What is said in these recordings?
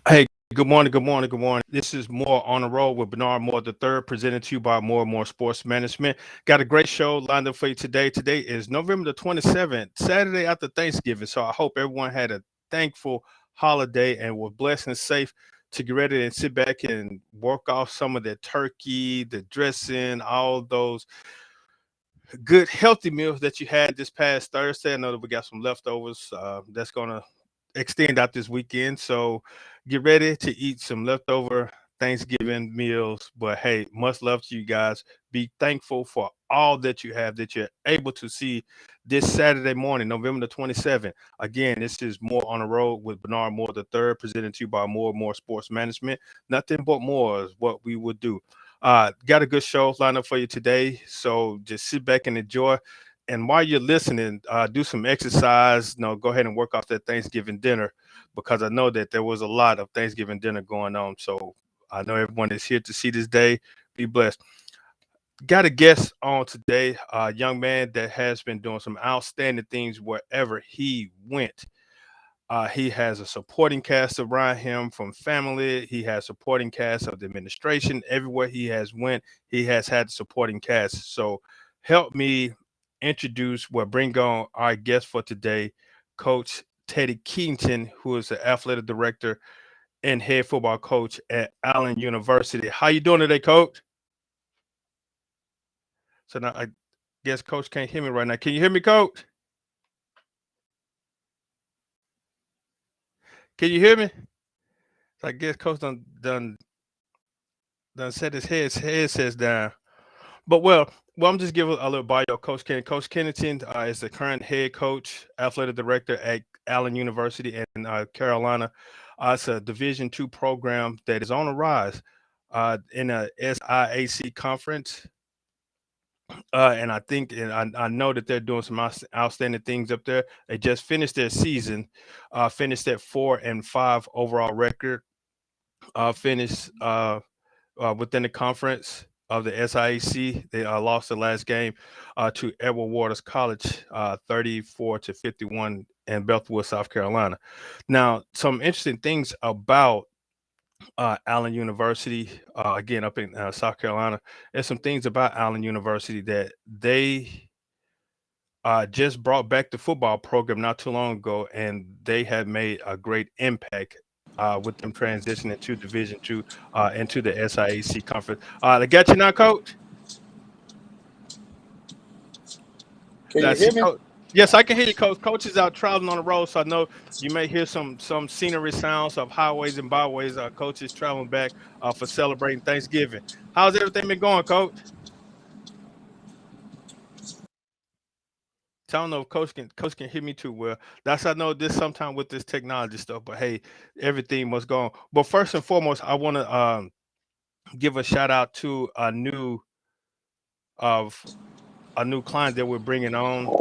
Hey, good morning, good morning, good morning. This is More on the Road with Bernard Moore the third, presented to you by More and More Sports Management. Got a great show lined up for you today. Today is November the 27th, Saturday after Thanksgiving. So I hope everyone had a thankful holiday and was blessed and safe to get ready and sit back and work off some of the turkey, the dressing, all those good healthy meals that you had this past Thursday. I know that we got some leftovers that's gonna extend out this weekend. So get ready to eat some leftover Thanksgiving meals. But hey, much love to you guys. Be thankful for all that you have that you're able to see this Saturday morning, November the 27th. Again, this is More on the Road with Bernard Moore the third, presented to you by More and More Sports Management. Nothing but more is what we would do. Got a good show lined up for you today. So just sit back and enjoy. And while you're listening, do some exercise. Go ahead and work off that Thanksgiving dinner because I know that there was a lot of Thanksgiving dinner going on. So I know everyone is here to see this day. Be blessed. Got a guest on today, a young man that has been doing some outstanding things wherever he went. He has a supporting cast around him from family. He has supporting cast of the administration. Everywhere he has went, he has had supporting cast. So help me introduce, bring on our guest for today, Coach Teddy Kington, who is the athletic director and head football coach at Allen University. How you doing today, Coach? So now I guess Coach can't hear me right now. Can you hear me, Coach? Can you hear me? So I guess Coach done set his headsets down. But I'm just giving a little bio. Coach Kennedy. Coach Kennington is the current head coach, athletic director at Allen University in Carolina. It's a Division II program that is on the rise in a SIAC conference. And I think, I know that they're doing some outstanding things up there. They just finished their season, finished at 4-5 overall record, finished within the conference of the SIAC. They lost the last game to Edward Waters College, 34-51 in Belfwood, South Carolina. Now, some interesting things about Allen University, again up in South Carolina. There's some things about Allen University that they just brought back the football program not too long ago, and they have made a great impact with them transitioning to Division II into the SIAC conference. They got you now, Coach. Can you That's hear it, me? Coach. Yes, I can hear you, Coach. Coach is out traveling on the road, so I know you may hear some scenery sounds of highways and byways. Coach is traveling back for celebrating Thanksgiving. How's everything been going, Coach? So I don't know if Coach can hear me too well. That's I know this sometime with this technology stuff, but hey, everything must go on. But first and foremost, I want to give a shout out to of a new client that we're bringing on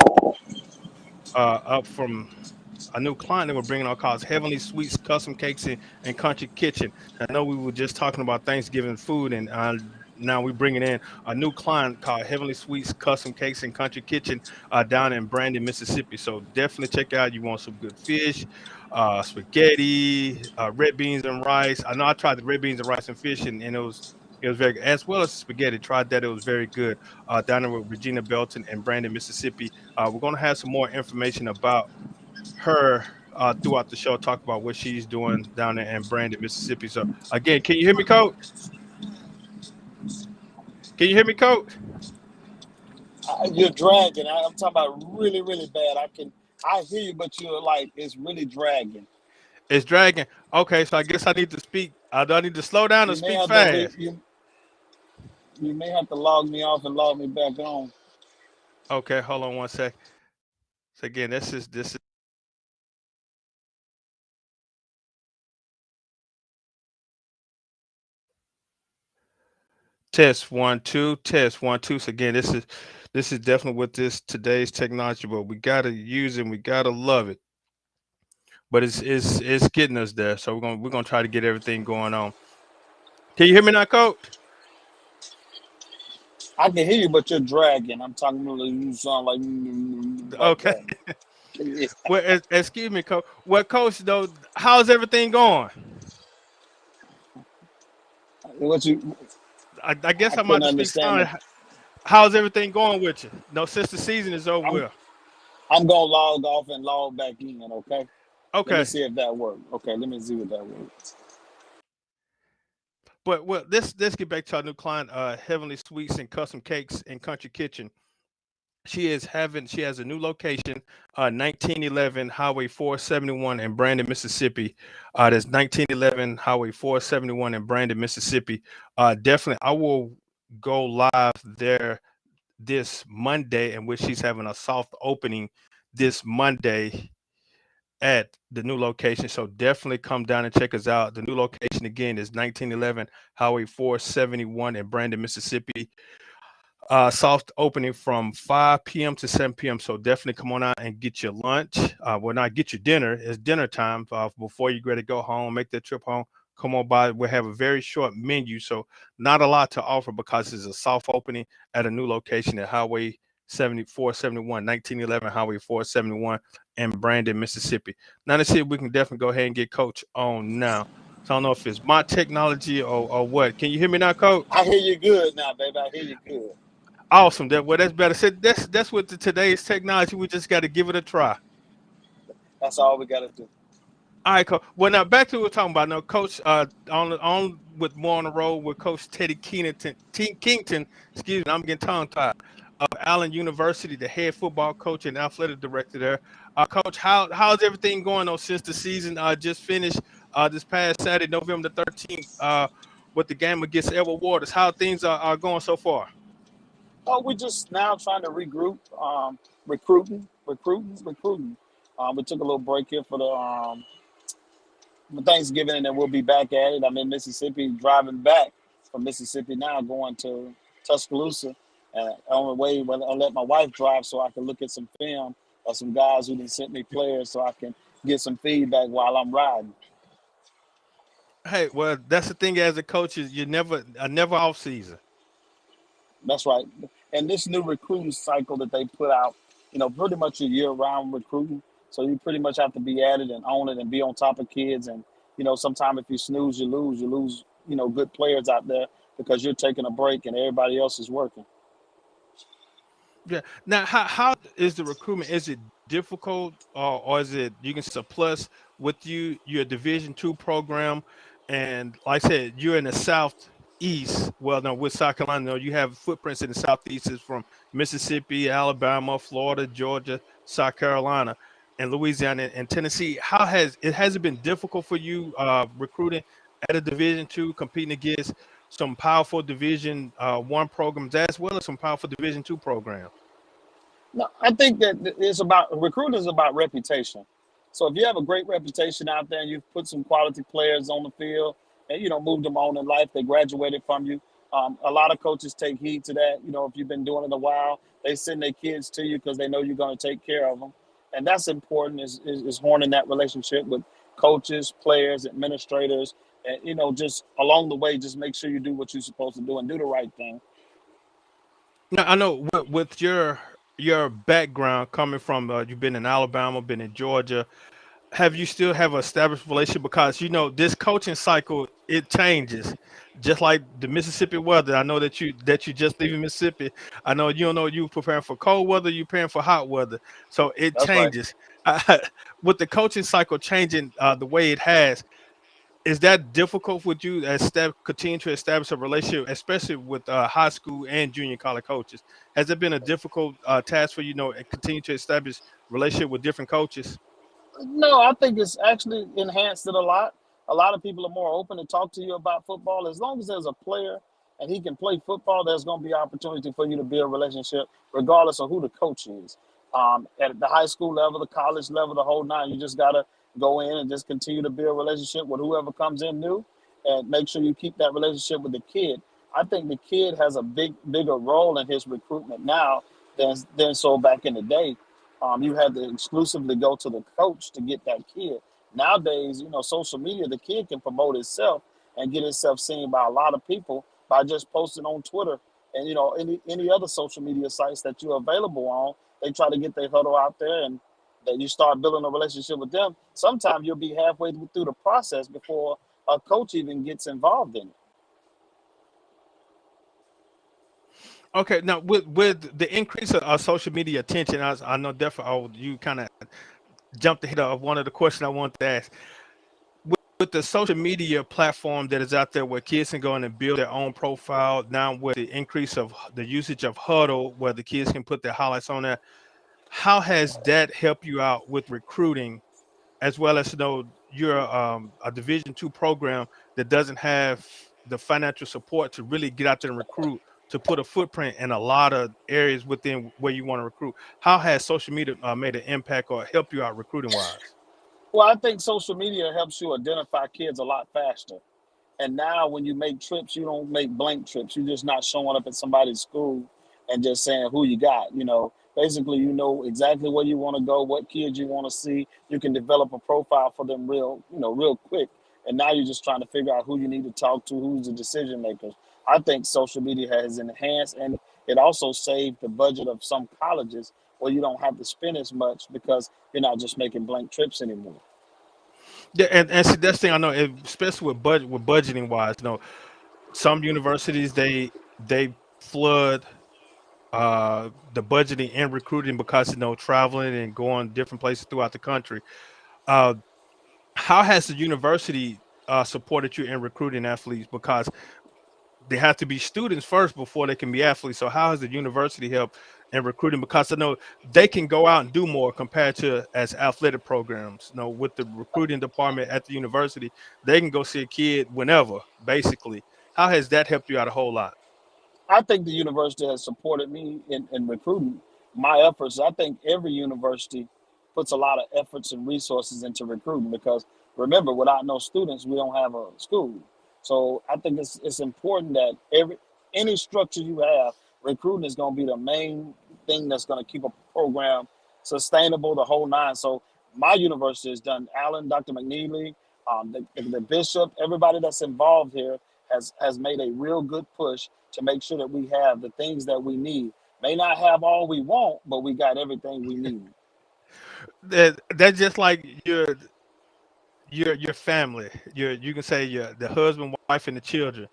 up from a new client that we're bringing on called Heavenly Sweets Custom Cakes and Country Kitchen. I know we were just talking about Thanksgiving food, and now we're bringing in a new client called Heavenly Sweets Custom Cakes and Country Kitchen down in Brandon, Mississippi. So definitely check it out. You want some good fish, spaghetti, red beans and rice. I know I tried the red beans and rice and fish, and it was very good, as well as spaghetti. Tried that; it was very good. Down there with Regina Belton and Brandon, Mississippi. We're gonna have some more information about her throughout the show, talk about what she's doing down there in Brandon, Mississippi. So again, can you hear me, Coach? Can you hear me, Coach? You're dragging. I'm talking about really, really bad. I hear you, but you're like, it's really dragging. It's dragging. Okay, so I guess I need to speak. Do I need to slow down or You may speak have to leave, fast? you may have to log me off and log me back on. Okay, hold on one sec. So again, this is test 1 2, test 1 2. So again, this is definitely with this today's technology, but we gotta use it. And we gotta love it. But it's getting us there. So we're gonna try to get everything going on. Can you hear me now, Coach? I can hear you, but you're dragging. I'm talking to you sound like Okay. that. Yeah. Well, excuse me, Coach. Well, Coach, though, how's everything going? What you? I guess I I'm about couldn't to speak understand slowly. it. How's everything going with you? No, since the season is over I'm with. I'm gonna log off and log back in. Okay. Let me Okay. see if that works. Okay. Let me see what that works. But well, let's get back to our new client, Heavenly Sweets and Custom Cakes and Country Kitchen. She has a new location, 1911 Highway 471 in Brandon, Mississippi. That's 1911 Highway 471 in Brandon, Mississippi. Definitely, I will go live there this Monday, in which she's having a soft opening this Monday at the new location. So definitely come down and check us out. The new location again is 1911 Highway 471 in Brandon, Mississippi. Soft opening from 5 p.m. to 7 p.m. So definitely come on out and get your lunch. Well, not get your dinner. It's dinner time. Before you ready to go home, make that trip home. Come on by. We have a very short menu, so not a lot to offer because it's a soft opening at a new location at Highway 7471, 1911 Highway 471 in Brandon, Mississippi. Now let's see if we can definitely go ahead and get Coach on now. So I don't know if it's my technology or what. Can you hear me now, Coach? I hear you good now, baby. I hear you good. Awesome. That's better. So that's what today's technology. We just got to give it a try. That's all we gotta do. All right, Coach. Well, now back to what we're talking about. Now, Coach, on with more on the road with Coach Teddy Kington. Excuse me, I'm getting tongue tied. Of Allen University, the head football coach and athletic director there. Coach, how's everything going on since the season just finished this past Saturday, November the 13th, with the game against Edward Waters? How things are going so far? Oh, we're just now trying to regroup. Recruiting. We took a little break here for Thanksgiving, and then we'll be back at it. I'm in Mississippi, driving back from Mississippi now, going to Tuscaloosa. And on the way, well, I'll let my wife drive so I can look at some film of some guys who done sent me players, so I can get some feedback while I'm riding. Hey, well, that's the thing as a coach is you never off season. That's right. And this new recruiting cycle that they put out, pretty much a year-round recruiting. So you pretty much have to be at it and own it and be on top of kids. And sometimes if you snooze, you lose. You lose, good players out there because you're taking a break and everybody else is working. Yeah. Now, how is the recruitment? Is it difficult, or is it you can surplus with your Division II program, and like I said, you're in the Southeast. Well, no, with South Carolina, no, you have footprints in the Southeast. Is from Mississippi, Alabama, Florida, Georgia, South Carolina, and Louisiana and Tennessee. Has it been difficult for you recruiting at a Division II, competing against some powerful Division I programs as well as some powerful Division II programs? No, I think that it's about recruiting is about reputation. So if you have a great reputation out there and you've put some quality players on the field and moved them on in life, they graduated from you. A lot of coaches take heed to that. If you've been doing it a while, they send their kids to you because they know you're going to take care of them, and that's important. Is honing that relationship with coaches, players, administrators, and just along the way, just make sure you do what you're supposed to do and do the right thing. Now, I know with your background coming from you've been in Alabama, been in Georgia. Have you still have an established relationship? Because this coaching cycle it changes, just like the Mississippi weather. I know that you just leaving Mississippi. I know you don't know you preparing for cold weather, you preparing for hot weather, so it That's right. changes. With the coaching cycle changing the way it has, is that difficult with you as continue to establish a relationship, especially with high school and junior college coaches? Has it been a difficult task for and continue to establish relationship with different coaches? No, I think it's actually enhanced it a lot. A lot of people are more open to talk to you about football. As long as there's a player and he can play football, there's going to be opportunity for you to build a relationship, regardless of who the coach is. At the high school level, the college level, the whole nine, you just got to go in and just continue to build a relationship with whoever comes in new, and make sure you keep that relationship with the kid. I think the kid has a bigger role in his recruitment now than so back in the day. You had to exclusively go to the coach to get that kid. Nowadays, social media, the kid can promote himself and get himself seen by a lot of people by just posting on Twitter and any other social media sites that you're available on. They try to get their huddle out there, and that you start building a relationship with them. Sometimes you'll be halfway through the process before a coach even gets involved in it. Okay, now with the increase of social media attention, I know definitely. Oh, you kind of jumped ahead of one of the questions I wanted to ask. With the social media platform that is out there, where kids can go in and build their own profile, now with the increase of the usage of Huddle, where the kids can put their highlights on there, how has that helped you out with recruiting, as well as you're a Division II program that doesn't have the financial support to really get out there and recruit, to put a footprint in a lot of areas within where you want to recruit? How has social media made an impact or help you out recruiting wise? Well, I think social media helps you identify kids a lot faster. And now when you make trips, you don't make blank trips. You're just not showing up at somebody's school and just saying who you got. Basically, you know exactly where you want to go, what kids you want to see. You can develop a profile for them real quick. And now you're just trying to figure out who you need to talk to, who's the decision makers. I think social media has enhanced, and it also saved the budget of some colleges where you don't have to spend as much because you're not just making blank trips anymore. Yeah, and see that's the thing I know, especially with budgeting wise. Some universities they flood the budgeting and recruiting because traveling and going different places throughout the country. Uh, how has the university supported you in recruiting athletes? Because they have to be students first before they can be athletes. So how has the university helped in recruiting? Because I know they can go out and do more compared to as athletic programs. With the recruiting department at the university, they can go see a kid whenever, basically. How has that helped you out a whole lot? I think the university has supported me in recruiting my efforts. I think every university puts a lot of efforts and resources into recruiting because remember, without no students, we don't have a school. So I think it's important that any structure you have, recruiting is going to be the main thing that's going to keep a program sustainable, the whole nine. So my university has done Allen, Dr. McNeely, the bishop, everybody that's involved here has made a real good push to make sure that we have the things that we need. May not have all we want, but we got everything we need. That's just like your family. You can say the husband, wife, and the children.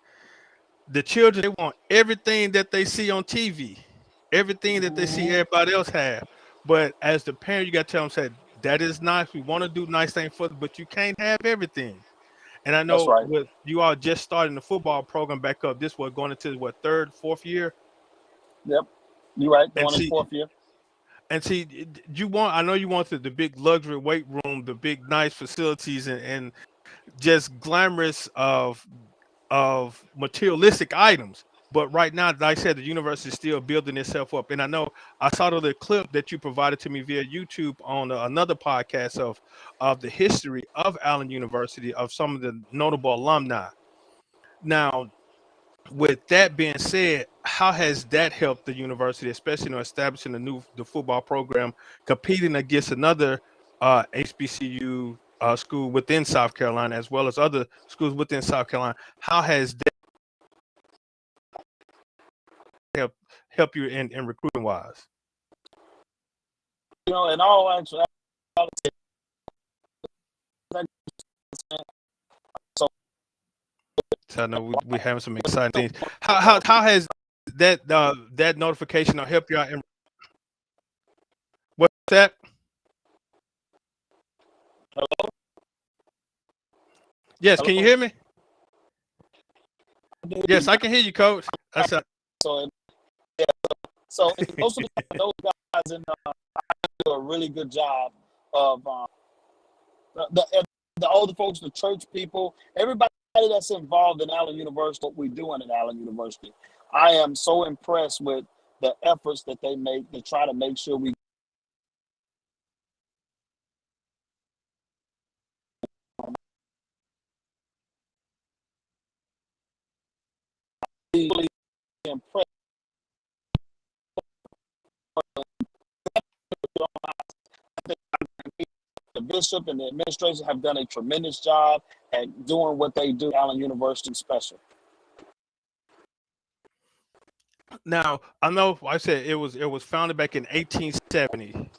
The children, they want everything that they see on TV, everything that they see Mhm. everybody else have. But as the parent, you got to tell them, say, that is nice. We want to do nice things for them, but you can't have everything. And I That's know right. with you all just starting the football program back up, this was going into what, third, fourth year, Yep. You're right. and Going in see. fourth year. And see, you want. I know you wanted the big luxury weight room, the big nice facilities, and just glamorous of materialistic items. But right now, like I said, the university is still building itself up. And I know I saw the little clip that you provided to me via YouTube on another podcast of the history of Allen University, of some of the notable alumni. Now, with that being said, how has that helped the university, especially establishing the football program, competing against another HBCU school within South Carolina, as well as other schools within South Carolina? How has that help you in recruiting wise? In all actuality, so So I know we having some exciting things. How has that notification help you out in what's that? hello, Yes, can you hello. hear me? Yes, I can hear you, Coach. I said, So, yeah, so most of the time, those guys do a really good job of the older folks, the church people, everybody that's involved in Allen University, what we're doing at Allen University. I am so impressed with the efforts that they make to try to make sure we really impressed. The bishop and the administration have done a tremendous job at doing what they do at Allen University special. now I know I said it was founded back in 1870,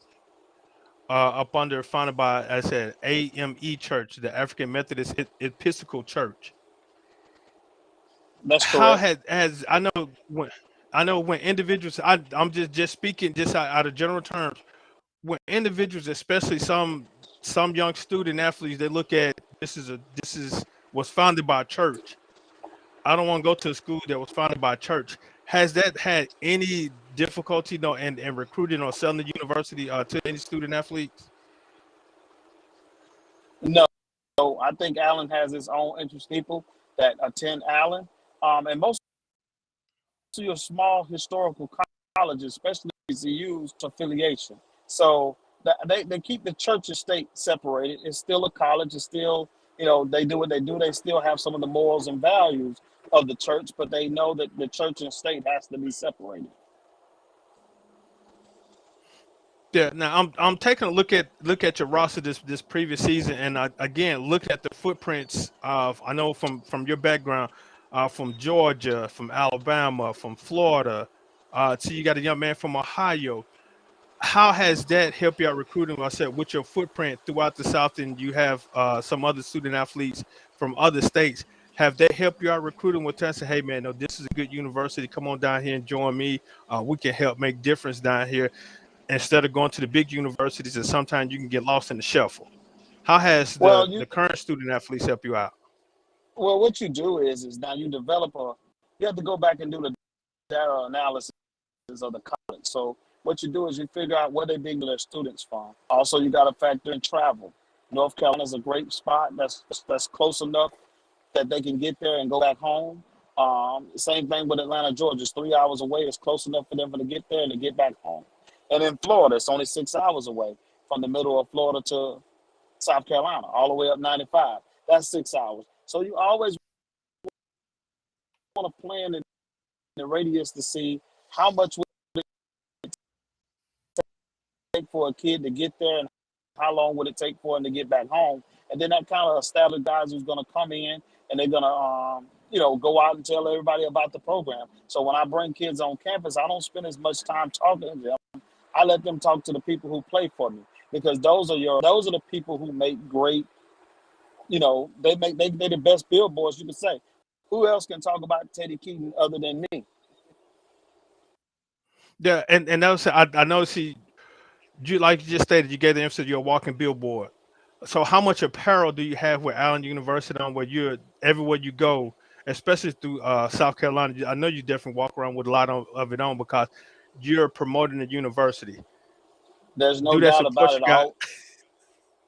up under founded by I said AME Church, the African Methodist Episcopal Church. That's How correct. has I know when? I know when individuals, I'm just speaking just out of general terms. When individuals, especially some young student athletes, they look at this is was founded by a church. I don't want to go to a school that was founded by a church. Has that had any difficulty, no, in recruiting or selling the university to any student athletes? No, I think Allen has his own interest people that attend Allen, and most of your small historical colleges, especially HBCUs, affiliation. So they keep the church and state separated. It's still a college. It's still, they do what they do. They still have some of the morals and values of the church, but they know that the church and state has to be separated. Yeah. Now I'm taking a look at your roster this previous season, and again looking at the footprints of I know from your background, from Georgia, from Alabama, from Florida. So you got a young man from Ohio. How has that helped you out recruiting? Like I said, with your footprint throughout the South, and you have some other student athletes from other states. Have they helped you out recruiting with us? Say, hey man, no, this is a good university. Come on down here and join me. We can help make difference down here instead of going to the big universities, and sometimes you can get lost in the shuffle. How has Well, the current student athletes help you out? what you do is now you develop you have to go back and do the data analysis of the college. So what you do is you figure out where they bring their students from. Also, you got to factor in travel. North Carolina is a great spot that's close enough that they can get there and go back home. Same thing with Atlanta, Georgia. It's 3 hours away. It's close enough for them to get there and to get back home. And in Florida, it's only 6 hours away from the middle of Florida to South Carolina, all the way up 95. That's 6 hours. So you always want to plan in the radius to see how much would it take for a kid to get there and how long would it take for him to get back home. And then that kind of establishes guys who's going to come in and they're going to, go out and tell everybody about the program. So when I bring kids on campus, I don't spend as much time talking to them. I let them talk to the people who play for me because those are the people who make great, they're the best billboards you can say. Who else can talk about Teddy Keaton other than me? Yeah, and that was I know. See, you like you just stated, you gave the emphasis you're a walking billboard. So how much apparel do you have with Allen University on where you're everywhere you go, especially through South Carolina? I know you definitely walk around with a lot of it on because you're promoting the university. There's no Do that doubt support about you it. got?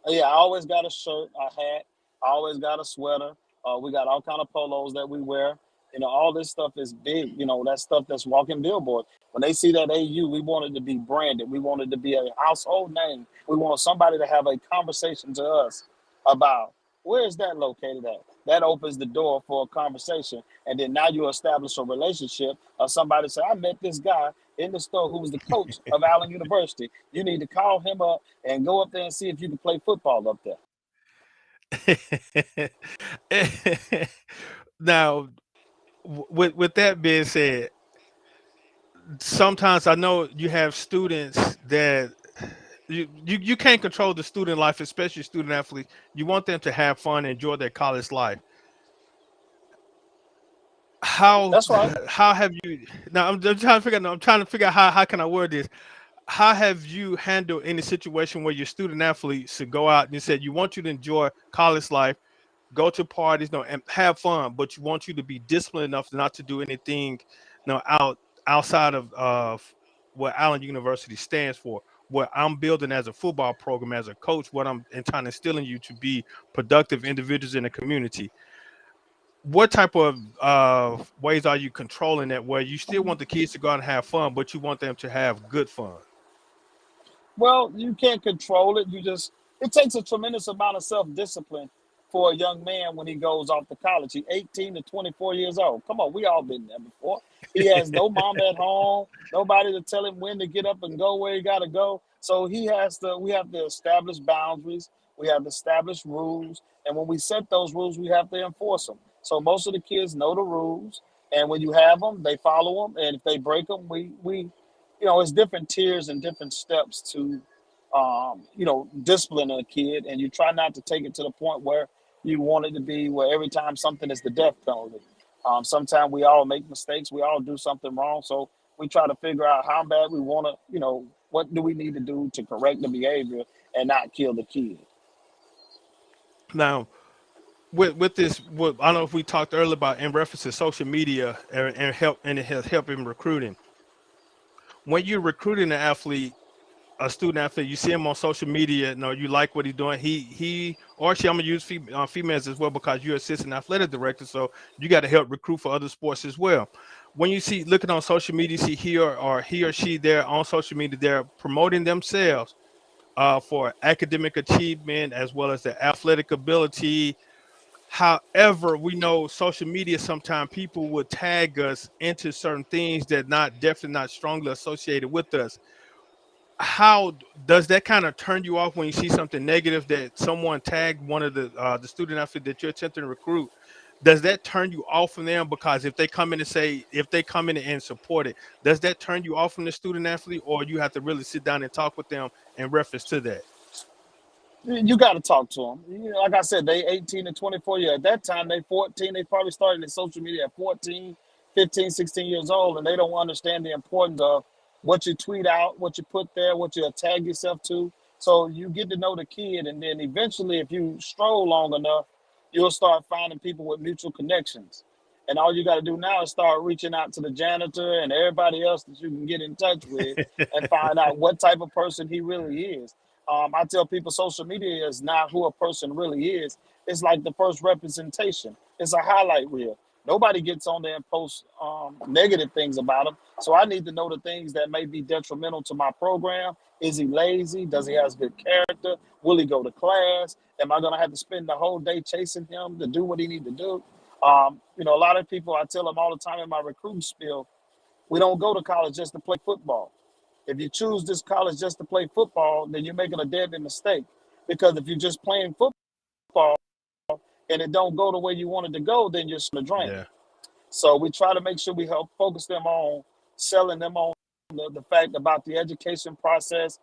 Yeah, I always got a shirt, a hat. I always got a sweater. We got all kind of polos that we wear. All this stuff is big. That stuff that's walking billboard. When they see that AU, we want it to be branded. We want it to be a household name. We want somebody to have a conversation to us about where is that located at. That opens the door for a conversation, and then now you establish a relationship. Or somebody say, "I met this guy in the store who was the coach of Allen University. You need to call him up and go up there and see if you can play football up there." Now, with that being said, sometimes I know you have students that you can't control the student life, especially student athletes. You want them to have fun, enjoy their college life. How That's right. how have you now? I'm trying to figure. No, I'm trying to figure out how can I word this. How have you handled any situation where your student athletes should go out and you said you want you to enjoy college life, go to parties, no, and have fun, but you want you to be disciplined enough not to do anything, outside of what Allen University stands for. What I'm building as a football program, as a coach, what I'm and trying to instill in you to be productive individuals in the community. What type of ways are you controlling that where you still want the kids to go out and have fun, but you want them to have good fun? Well, you can't control it. It takes a tremendous amount of self discipline for a young man when he goes off to college. He's 18 to 24 years old. Come on, we all been there before. He has no mom at home, nobody to tell him when to get up and go where he got to go. So we have to establish boundaries. We have to establish rules. And when we set those rules, we have to enforce them. So most of the kids know the rules. And when you have them, they follow them. And if they break them, it's different tiers and different steps to, discipline a kid, and you try not to take it to the point where you want it to be where every time something is the death penalty. Sometimes we all make mistakes. We all do something wrong. So we try to figure out how bad we want to, what do we need to do to correct the behavior and not kill the kid. Now, with this, I don't know if we talked earlier about in reference to social media and it has helped in recruiting. When you're recruiting an athlete, a student athlete, you see him on social media, you like what he's doing. He or she, I'm gonna use females as well because you're assistant athletic director, so you got to help recruit for other sports as well. When you see looking on social media, see he or she there on social media, they're promoting themselves for academic achievement as well as their athletic ability. However, we know social media sometimes people would tag us into certain things that definitely not strongly associated with us. How does that kind of turn you off when you see something negative that someone tagged one of the student athlete that you're attempting to recruit? Does that turn you off from them? Because if they come in and support it, does that turn you off from the student athlete, or you have to really sit down and talk with them in reference to that? You got to talk to them. Like I said, they 18 and 24 years. At that time, they 14. They probably started in social media at 14, 15, 16 years old, and they don't understand the importance of what you tweet out, what you put there, what you tag yourself to. So you get to know the kid, and then eventually, if you stroll long enough, you'll start finding people with mutual connections. And all you got to do now is start reaching out to the janitor and everybody else that you can get in touch with and find out what type of person he really is. I tell people social media is not who a person really is. It's like the first representation. It's a highlight reel. Nobody gets on there and posts negative things about him. So I need to know the things that may be detrimental to my program. Is he lazy? Does he have good character? Will he go to class? Am I going to have to spend the whole day chasing him to do what he need to do? A lot of people, I tell them all the time in my recruiting spiel, we don't go to college just to play football. If you choose this college just to play football, then you're making a deadly mistake. Because if you're just playing football and it don't go the way you want it to go, then you're going to drain. Yeah. So we try to make sure we help focus them on selling them on the fact about the education process.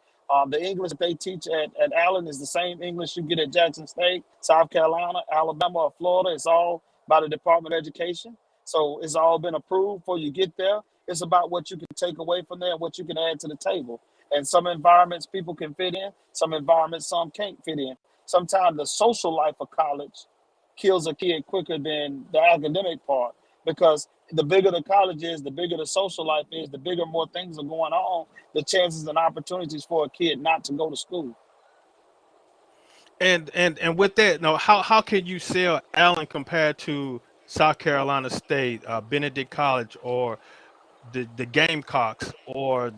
The English they teach at Allen is the same English you get at Jackson State, South Carolina, Alabama, or Florida. It's all by the Department of Education. So it's all been approved before you get there. It's about what you can take away from there and what you can add to the table. And some environments people can fit in, some environments some can't fit in. Sometimes the social life of college kills a kid quicker than the academic part because the bigger the college is, the bigger the social life is, the bigger more things are going on, the chances and opportunities for a kid not to go to school. And with that, no, how can you sell Allen compared to South Carolina State, Benedict College, or the Gamecocks, or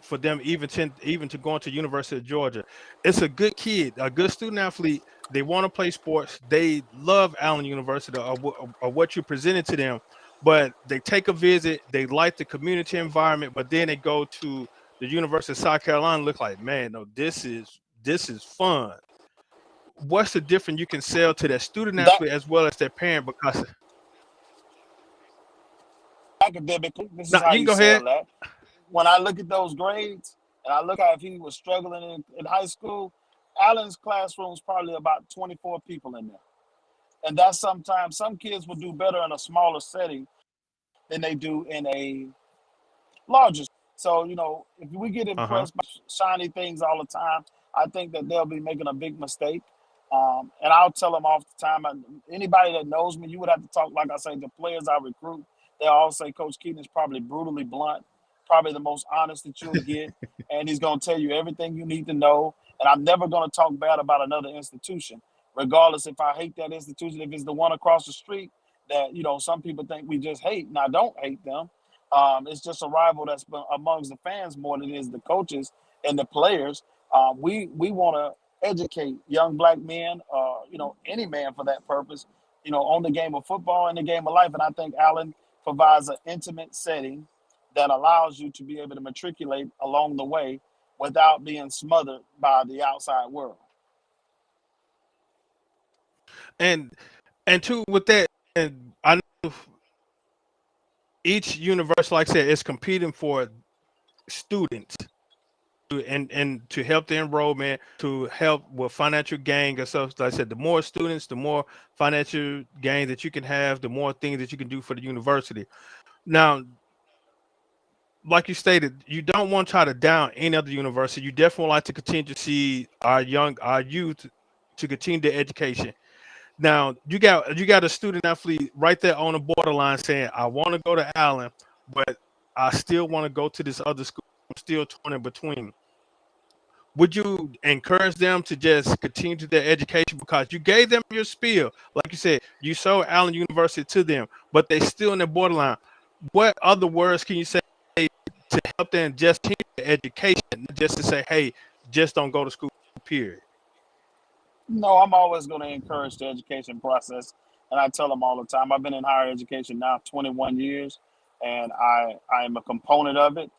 for them even to going to University of Georgia? It's a good kid, a good student athlete. They want to play sports. They love Allen University or what you presented to them, but they take a visit. They like the community environment, but then they go to the University of South Carolina. Look like, man, no, this is fun. What's the difference you can sell to that student That athlete as well as their parent? Because academically, this is now how you can you go ahead. sell that. When I look at those grades and I look at if he was struggling in high school, Allen's classroom is probably about 24 people in there. And that's sometimes some kids will do better in a smaller setting than they do in a larger. So, if we get Uh-huh. impressed by shiny things all the time, I think that they'll be making a big mistake. And I'll tell them all the time. Anybody that knows me, you would have to talk, like I say, the players I recruit. They all say Coach Kington is probably brutally blunt, probably the most honest that you'll get. And he's going to tell you everything you need to know. And I'm never going to talk bad about another institution, regardless if I hate that institution, if it's the one across the street that, some people think we just hate. And I don't hate them. It's just a rival that's been amongst the fans more than it is the coaches and the players. We want to educate young black men, any man for that purpose, on the game of football and the game of life. And I think Allen provides an intimate setting that allows you to be able to matriculate along the way without being smothered by the outside world. And two with that, and I know each university, like I said, is competing for students. and to help the enrollment, to help with financial gain and stuff. Like I said, the more students, the more financial gain that you can have, the more things that you can do for the university. Now, like you stated, you don't want to try to down any other university. You definitely like to continue to see our youth to continue their education. Now, you got a student athlete right there on the borderline saying, "I want to go to Allen, but I still want to go to this other school. I'm still torn in between." Would you encourage them to just continue to their education because you gave them your spiel? Like you said, you sold Allen University to them, but they still in the borderline. What other words can you say to help them just continue their education, not just to say, "Hey, just don't go to school." Period. No, I'm always going to encourage the education process, and I tell them all the time. I've been in higher education now 21 years, and I am a component of it.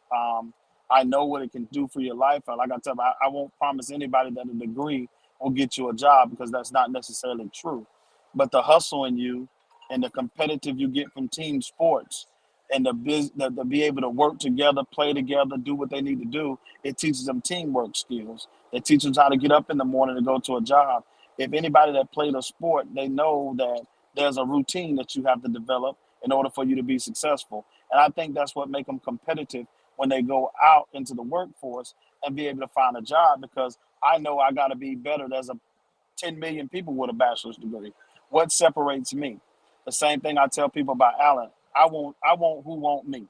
I know what it can do for your life, and like I tell them, I won't promise anybody that a degree will get you a job because that's not necessarily true. But the hustle in you, and the competitive you get from team sports, and the be able to work together, play together, do what they need to do, it teaches them teamwork skills. It teaches them how to get up in the morning to go to a job. If anybody that played a sport, they know that there's a routine that you have to develop in order for you to be successful. And I think that's what makes them competitive when they go out into the workforce and be able to find a job, because I know I got to be better. There's a 10 million people with a bachelor's degree. What separates me? The same thing I tell people about Allen. I want who want me.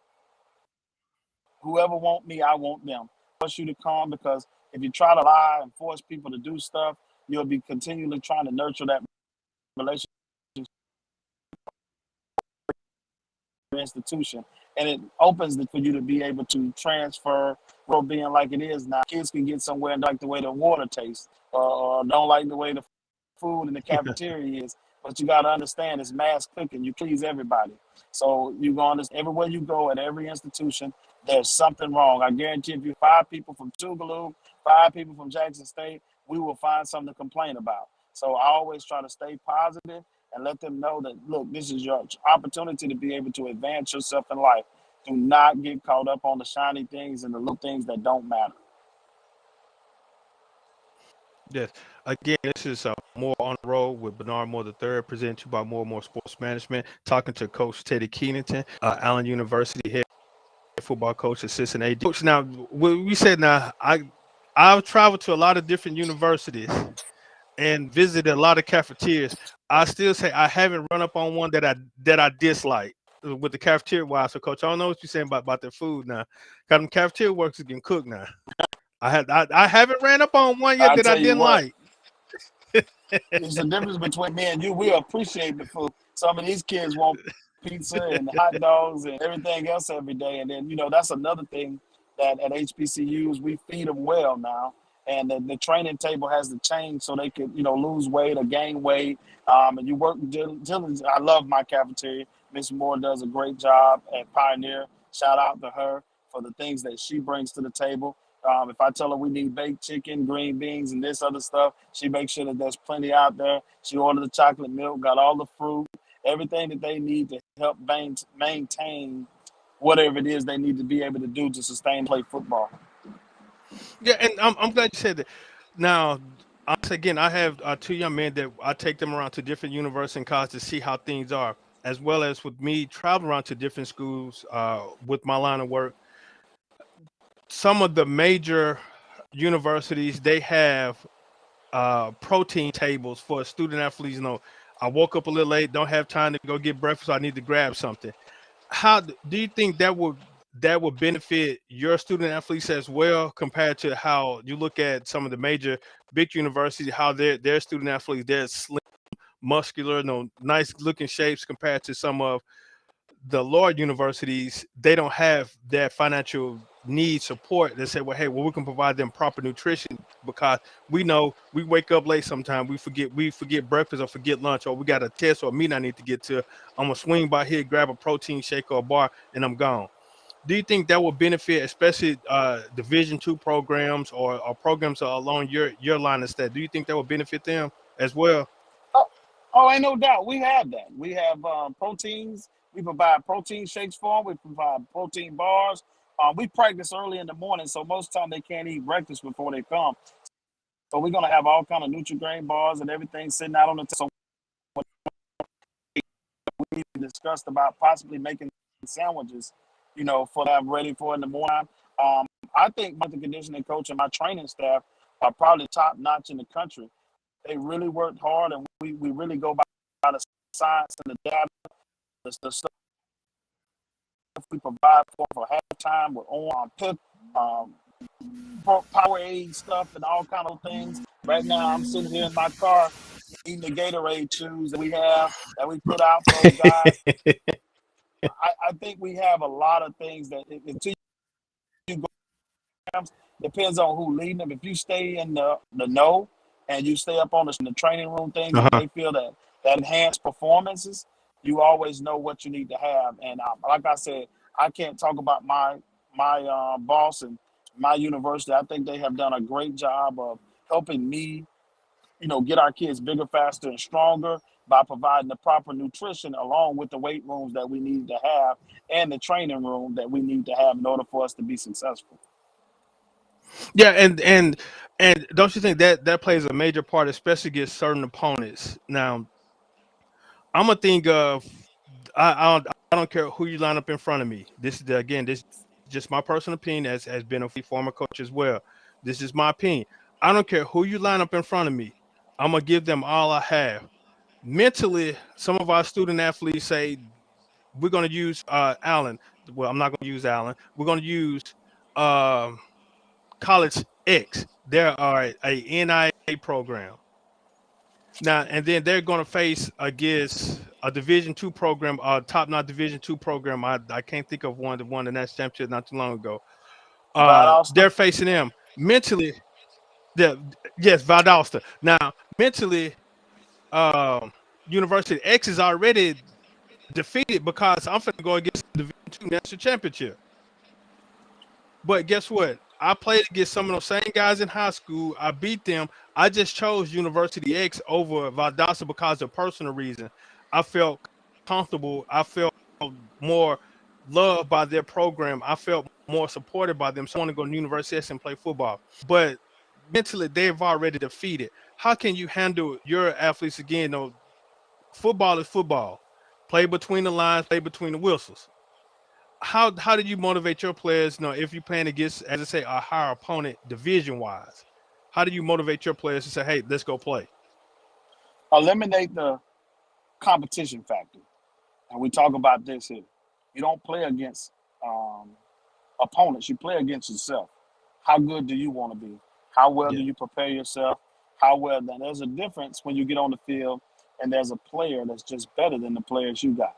Whoever want me, I want them. Force you to come, because if you try to lie and force people to do stuff, you'll be continually trying to nurture that relationship institution, and it opens it for you to be able to transfer. World being like it is now, kids can get somewhere and don't like the way the water tastes, or don't like the way the food in the cafeteria is. But you got to understand, it's mass cooking. You please everybody. So you go on this everywhere you go at every institution. There's something wrong. I guarantee if you 5 people from Tougaloo, 5 people from Jackson State, we will find something to complain about. So I always try to stay positive and let them know that, look, this is your opportunity to be able to advance yourself in life. Do not get caught up on the shiny things and the little things that don't matter. Yes. Again, this is more on the road with Bernard Moore the third, presented to you by More and More Sports Management. Talking to Coach Teddy Kington, Allen University head football coach, assistant AD. Coach, now we said now I've traveled to a lot of different universities and visited a lot of cafeterias. I still say I haven't run up on one that I dislike with the cafeteria wise. So, Coach, I don't know what you're saying about the food now. Cause them cafeteria workers can cook now. I haven't ran up on one yet I that I tell you didn't what, like. it's the difference between me and you. We appreciate the food. Some of these kids want pizza and hot dogs and everything else every day. And then, that's another thing that at HBCUs, we feed them well now. And the training table has to change so they could, lose weight or gain weight. And you work diligently. I love my cafeteria. Miss Moore does a great job at Pioneer. Shout out to her for the things that she brings to the table. If I tell her we need baked chicken, green beans, and this other stuff, she makes sure that there's plenty out there. She ordered the chocolate milk, got all the fruit, everything that they need to help maintain whatever it is they need to be able to do to sustain play football. Yeah, and I'm glad you said that. Now, again, I have two young men that I take them around to different universities and colleges to see how things are, as well as with me traveling around to different schools with my line of work. Some of the major universities they have protein tables for student athletes. I woke up a little late, don't have time to go get breakfast, so I need to grab something. How do you think that would benefit your student athletes as well, compared to how you look at some of the major big universities, how their student athletes, they're slim, muscular, nice looking shapes, compared to some of the lower universities, they don't have that financial need support. They say, well, hey, well, we can provide them proper nutrition because we know we wake up late sometimes. We forget breakfast or forget lunch, or we got a test or a meeting I need to get to. I'm gonna swing by here, grab a protein shake or a bar, and I'm gone. Do you think that will benefit, especially Division II programs or programs along your line of study? Do you think that will benefit them as well? Oh, oh, ain't no doubt. We have that. We have proteins. We provide protein shakes for them. We provide protein bars. We practice early in the morning, so most time they can't eat breakfast before they come. So we're gonna have all kind of Nutri-Grain bars and everything sitting out on the table. So we discussed about possibly making sandwiches, for them ready for in the morning. I think my conditioning coach and my training staff are probably top notch in the country. They really worked hard, and we really go by the science and the data, the stuff we provide for halftime with um, Powerade stuff and all kind of things. Right now, I'm sitting here in my car eating the Gatorade chews that we put out for those guys. I think we have a lot of things that until you go, depends on who leading them. If you stay in the know and you stay up on the training room things that Uh-huh. they feel that enhance performances, you always know what you need to have. And like I said, I can't talk about my boss and my university. I think they have done a great job of helping me, get our kids bigger, faster, and stronger by providing the proper nutrition along with the weight rooms that we need to have and the training room that we need to have in order for us to be successful. Yeah, and don't you think that that plays a major part, especially against certain opponents? Now, I'm gonna think of I don't care who you line up in front of me. This is just my personal opinion as been a former coach as well. This is my opinion. I don't care who you line up in front of me. I'm gonna give them all I have. Mentally, some of our student athletes say we're gonna use Allen. Well, I'm not gonna use Allen. We're gonna use um college X. There are a NIA program now, and then they're going to face against a Division II program, a top-notch Division II program. I can't think of one that won the national championship not too long ago. Valdosta. They're facing them mentally. The yes, Valdosta. Now, mentally, um, University X is already defeated because I'm going to go against the Division II national championship. But guess what? I played against some of those same guys in high school. I beat them. I just chose University X over Valdosta because of personal reason. I felt comfortable. I felt more loved by their program. I felt more supported by them. So I want to go to University X and play football. But mentally, they've already defeated. How can you handle your athletes again? Though football is football. Play between the lines, play between the whistles. How did you motivate your players? If you're playing against, as I say, a higher opponent division wise, how do you motivate your players to say, "Hey, let's go play"? Eliminate the competition factor. And we talk about this here. You don't play against um, opponents. You play against yourself. How good do you want to be? How well Yeah, do you prepare yourself? How well? Then there's a difference when you get on the field and there's a player that's just better than the players you got.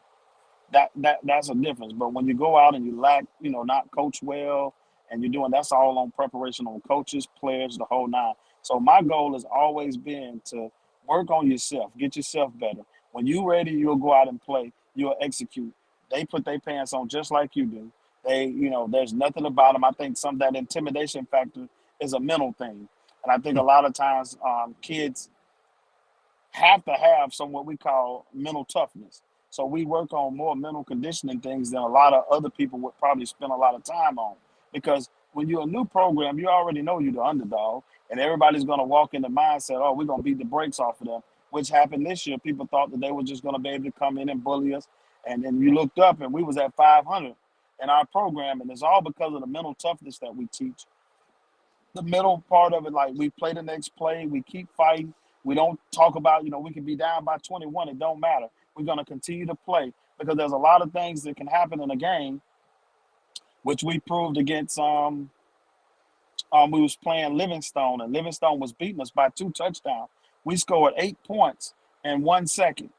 That's a difference. But when you go out and you lack, not coach well, and you're doing that's all on preparation on coaches, players, the whole nine. So my goal has always been to work on yourself, get yourself better. When you ready, you'll go out and play. You'll execute. They put their pants on just like you do. There's nothing about them. I think some of that intimidation factor is a mental thing, and I think a lot of times kids have to have some what we call mental toughness. So we work on more mental conditioning things than a lot of other people would probably spend a lot of time on. Because when you're a new program, you already know you're the underdog, and everybody's going to walk in the mindset, oh, we're going to beat the brakes off of them, which happened this year. People thought that they were just going to be able to come in and bully us. And then you looked up and we was at 500 in our program, and it's all because of the mental toughness that we teach. The middle part of it, like we play the next play, we keep fighting. We don't talk about, we can be down by 21. It don't matter. We're going to continue to play because there's a lot of things that can happen in a game, which we proved against. We was playing Livingstone, and Livingstone was beating us by 2 touchdowns. We scored 8 points in 1 second.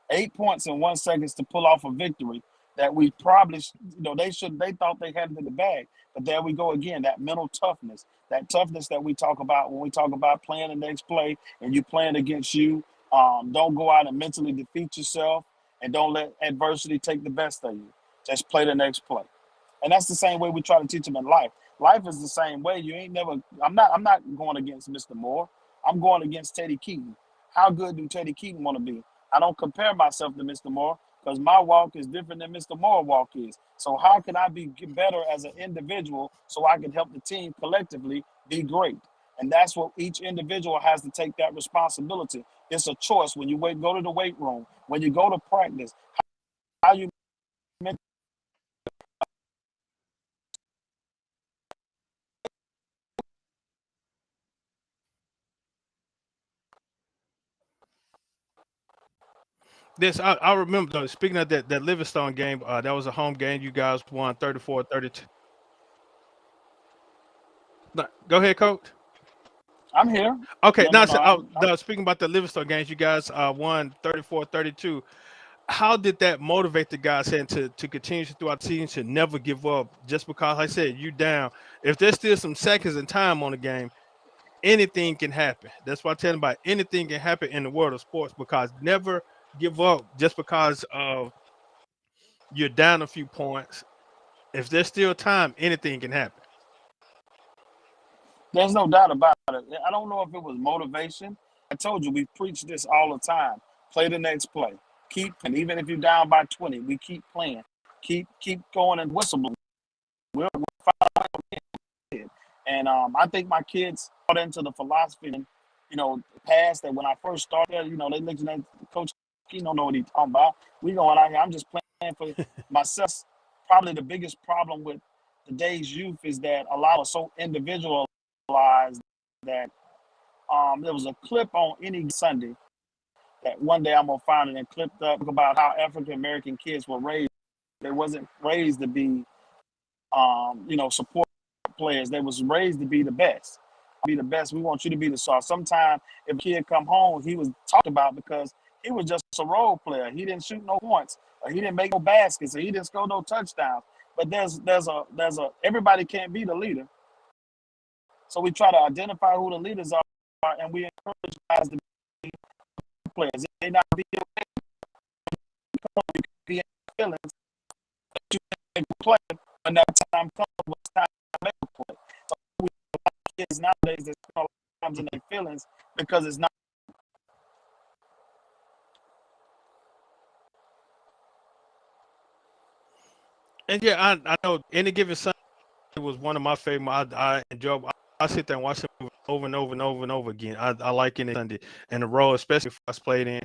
8 points in 1 second to pull off a victory that we probably, they thought they had it in the bag. But there we go again, that mental toughness, that toughness that we talk about when we talk about playing the next play and you playing against you. Don't go out and mentally defeat yourself and don't let adversity take the best of you. Just play the next play. And that's the same way we try to teach them in life. Life is the same way. You ain't never. I'm not going against Mr. Moore. I'm going against Teddy Keaton. How good do Teddy Keaton want to be? I don't compare myself to Mr. Moore. because my walk is different than Mr. Moore walk is. So how can I be better as an individual so I can help the team collectively be great? And that's what each individual has to take that responsibility. It's a choice when you go to the weight room, when you go to practice, how you This I remember though, speaking of that Livingstone game, that was a home game. You guys won 34-32. No, go ahead, coach. I'm here. Okay, No, no, now no. so, no, speaking about the Livingstone games, you guys won 34-32. How did that motivate the guys and to continue throughout the season to never give up? Just because, like I said, you down. If there's still some seconds and time on the game, anything can happen. That's why I'm telling you about anything can happen in the world of sports, because never give up just because you're down a few points. If there's still time, anything can happen. There's no doubt about it. I don't know if it was motivation. I told you we preach this all the time. Play the next play. Keep, and even if you're down by 20, we keep playing. Keep going and whistling. We're fine. And I think my kids got into the philosophy and past that when I first started, they looking at Coach, he don't know what he's talking about. We going out here. I'm just playing for myself. Probably the biggest problem with today's youth is that a lot are so individualized that there was a clip on any Sunday that one day I'm gonna find it and clipped up about how African American kids were raised. They wasn't raised to be support players. They was raised to be the best. Be the best. We want you to be the star. Sometimes if a kid come home, he was talked about because he was just a role player. He didn't shoot no points, or he didn't make no baskets, or he didn't score no touchdowns. But there's a everybody can't be the leader. So we try to identify who the leaders are, and we encourage guys to be players. It may not be in feelings, but you make a play when that time comes. When it's time to make a play. So we kids nowadays that spend a lot of times in their feelings because it's not. And yeah, I know any given Sunday was one of my favorite. I enjoy. I sit there and watch it over and over and over and over again. I like any Sunday and the role, especially if I played in.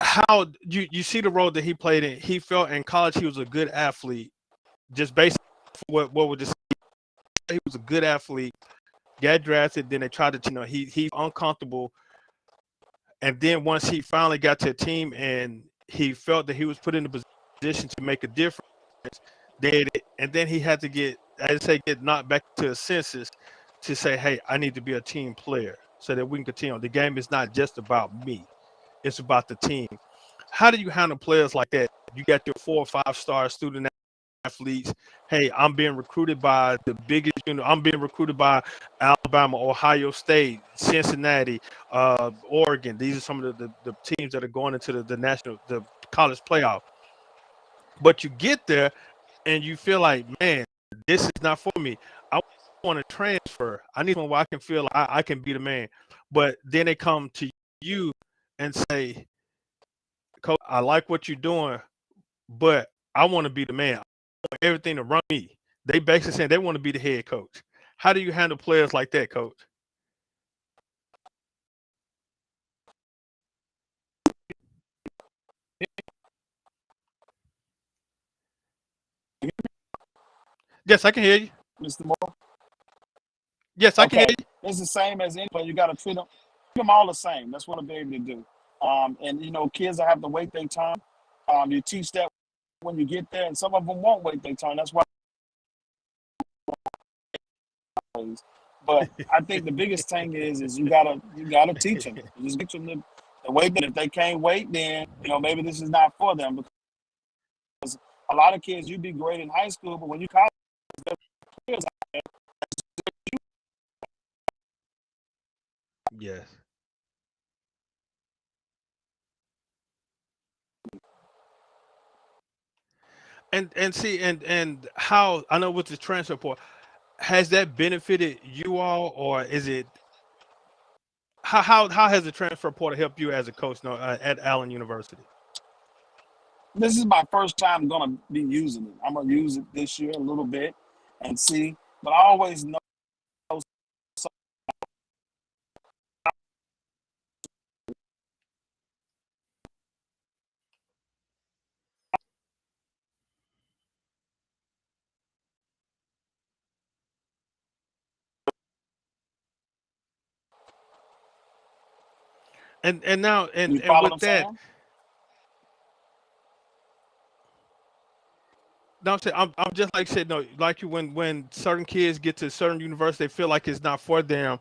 How you see the role that he played in? He felt in college he was a good athlete. Just based on what would just he was a good athlete. Got drafted, then they tried to he's uncomfortable, and then once he finally got to a team and he felt that he was put in a position to make a difference, and then he had to get knocked back to his senses to say, hey, I need to be a team player so that we can continue. The game is not just about me, it's about the team. How do you handle players like that? You got your 4 or 5-star student athletes. Hey, I'm being recruited by the biggest, I'm being recruited by Alabama, Ohio State, Cincinnati, Oregon. These are some of the teams that are going into the college playoff. But you get there and you feel like, man, this is not for me. I want to transfer. I need one where I can feel like I can be the man. But then they come to you and say, Coach, I like what you're doing, but I want to be the man. I want everything to run me. They basically saying they want to be the head coach. How do you handle players like that, Coach? Yes, I can hear you. Mr. Moore. Yes, I can hear Okay, you. it's the same as anybody. You got to treat them all the same. That's what I'm able to do. And kids that have to wait their turn. You teach that when you get there, and some of them won't wait their turn. That's why. But I think the biggest thing is you gotta teach them. You just teach them the way that if they can't wait, then maybe this is not for them, because a lot of kids you be great in high school, but when you college, there's out there. Yes. And see and how I know with the transfer portal, has that benefited you all, or is it how has the transfer portal helped you as a coach at Allen University? This is my first time gonna be using it. I'm gonna use it this year a little bit and see. But I always know. And now You and follow what with I'm that, saying? no, I'm just like said, no, like you when certain kids get to certain universities, they feel like it's not for them,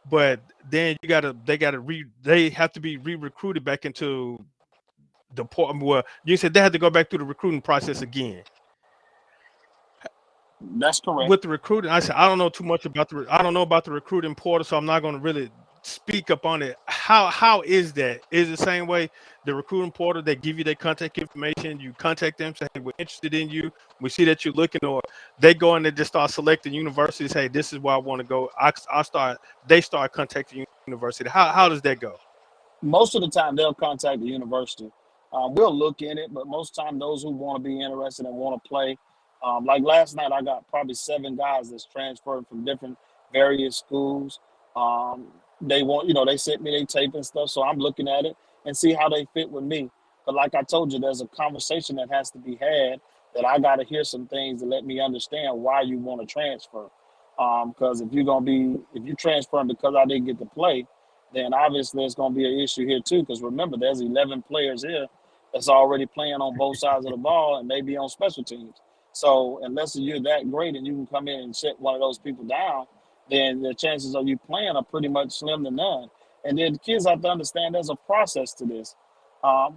but then they have to be re-recruited back into the port. Well, you said they had to go back through the recruiting process again. That's correct. With the recruiting, I said I don't know too much about I don't know about the recruiting portal, so I'm not going to really speak up on it. How is that? Is it the same way the recruiting portal? They give you their contact information, you contact them, say hey, we're interested in you, we see that you're looking, or they go in and just start selecting universities. Hey, this is where I want to go. They start contacting university. How does that go? Most of the time they'll contact the university. We'll look in it, but most time those who want to be interested and want to play, like last night, I got probably 7 guys that's transferred from different various schools. Um, they want, they sent me their tape and stuff, so I'm looking at it and see how they fit with me. But like I told you, there's a conversation that has to be had that I got to hear some things to let me understand why you want to transfer. Because if you transferring because I didn't get to play, then obviously it's going to be an issue here too. Because remember, there's 11 players here that's already playing on both sides of the ball and maybe on special teams. So unless you're that great and you can come in and shut one of those people down, then the chances of you playing are pretty much slim to none. And then the kids have to understand there's a process to this.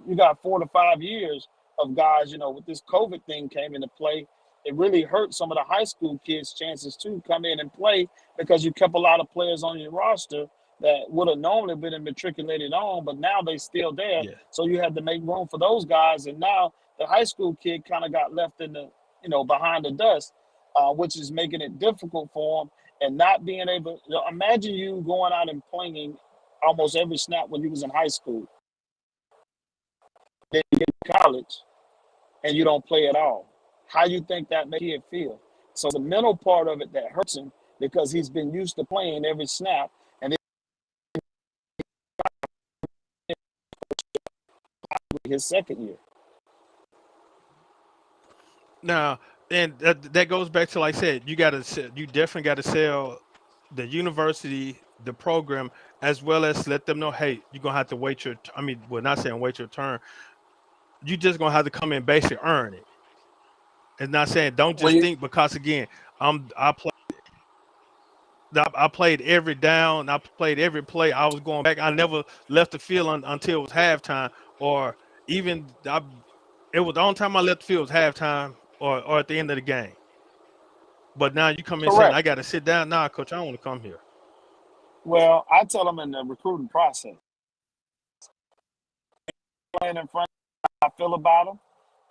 You got 4 to 5 years of guys, with this COVID thing came into play. It really hurt some of the high school kids' chances to come in and play because you kept a lot of players on your roster that would have normally been matriculated on, but now they still there. Yeah. So you had to make room for those guys. And now the high school kid kind of got left in the, behind the dust, which is making it difficult for them and not being able. Imagine you going out and playing almost every snap when you was in high school, then you get to college and you don't play at all. How you think that make kid feel? So the mental part of it that hurts him because he's been used to playing every snap, and his second year. Now, and that goes back to like I said, you definitely got to sell the university, the program, as well as let them know, hey, you're gonna have to wait your. I mean, well, not saying wait your turn. You just gonna have to come in and basically earn it. It's not saying don't When just you think because again, I play. I played every down. I played every play. I was going back. I never left the field until it was halftime, or even it was the only time I left the field was halftime or at the end of the game. But now you come in saying correct. I got to sit down. Nah, coach, I don't want to come here. Well, I tell them in the recruiting process, playing in front, I feel about them,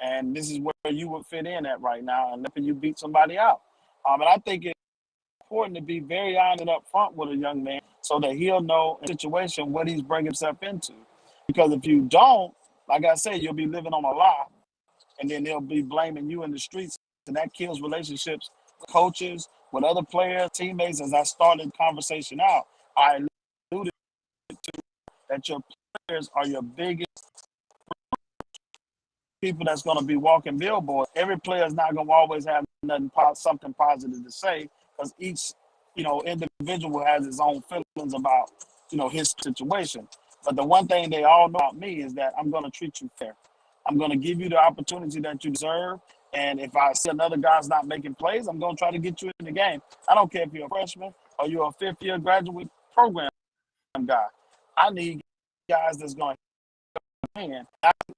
and this is where you would fit in at right now, and letting you beat somebody out. And I think it's important to be very honest up front with a young man so that he'll know in a situation what he's bringing himself into. Because if you don't, like I said, you'll be living on a lie, and then they'll be blaming you in the streets, and that kills relationships with coaches, with other players, teammates. As I started the conversation out, I alluded that your players are your biggest people that's going to be walking billboards. Every player is not going to always have something positive to say because each individual has his own feelings about his situation. But the one thing they all know about me is that I'm going to treat you fair. I'm going to give you the opportunity that you deserve. And if I see another guy's not making plays, I'm going to try to get you in the game. I don't care if you're a freshman or you're a fifth-year graduate program guy. I need guys that's going to win.